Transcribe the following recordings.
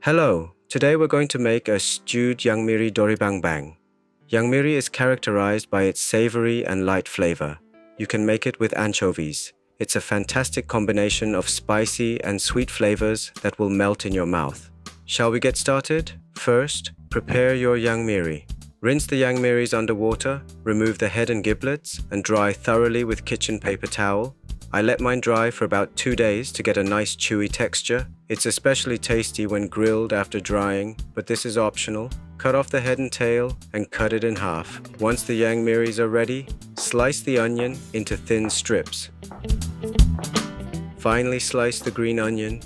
Hello, today we're going to make a stewed yangmiri doribangbang. Yangmiri is characterized by its savory and light flavor. You can make it with anchovies. It's a fantastic combination of spicy and sweet flavors that will melt in your mouth. Shall we get started? First, prepare your yangmiri. Rinse the yangmiries under water, remove the head and giblets, and dry thoroughly with kitchen paper towel. I let mine dry for about 2 days to get a nice chewy texture. It's especially tasty when grilled after drying, but this is optional. Cut off the head and tail and cut it in half. Once the yangmiries are ready, slice the onion into thin strips. Finely slice the green onion.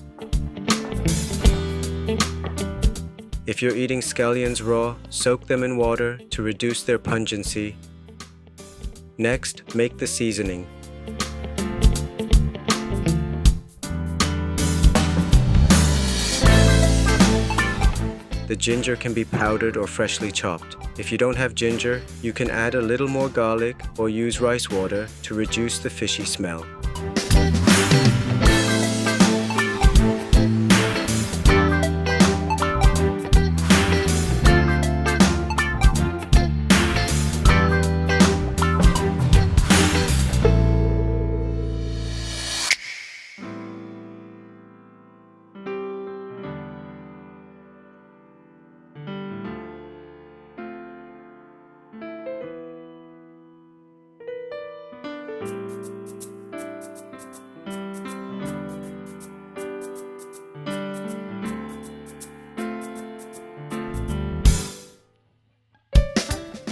If you're eating scallions raw, soak them in water to reduce their pungency. Next, make the seasoning. The ginger can be powdered or freshly chopped. If you don't have ginger, you can add a little more garlic or use rice water to reduce the fishy smell.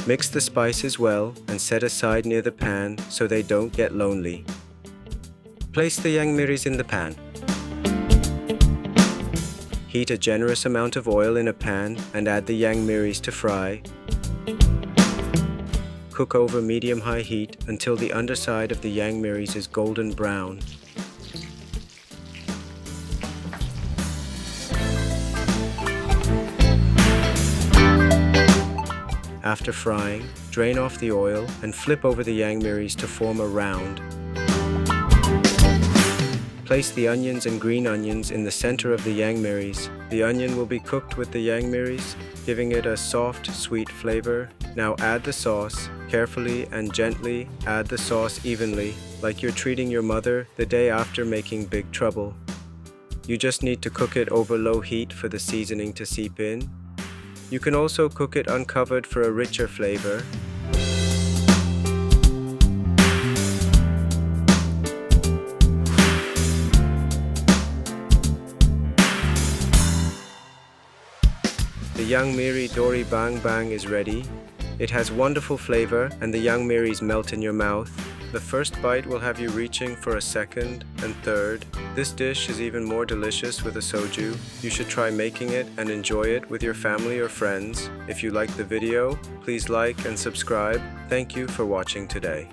Mix the spices well and set aside near the pan so they don't get lonely. Place the yangmiris in the pan. Heat a generous amount of oil in a pan and add the yangmiris to fry. Cook over medium-high heat until the underside of the yangmiris is golden brown. After frying, drain off the oil and flip over the yangmiris to form a round. Place the onions and green onions in the center of the yangmiris. The onion will be cooked with the yangmiris, giving it a soft, sweet flavor. Now add the sauce. Carefully and gently add the sauce evenly, like you're treating your mother the day after making big trouble. You just need to cook it over low heat for the seasoning to seep in. You can also cook it uncovered for a richer flavor. The yangmiri dori-bang-bang is ready. It has wonderful flavor and the yangmiris melt in your mouth. The first bite will have you reaching for a second and third. This dish is even more delicious with a soju. You should try making it and enjoy it with your family or friends. If you like the video, please like and subscribe. Thank you for watching today.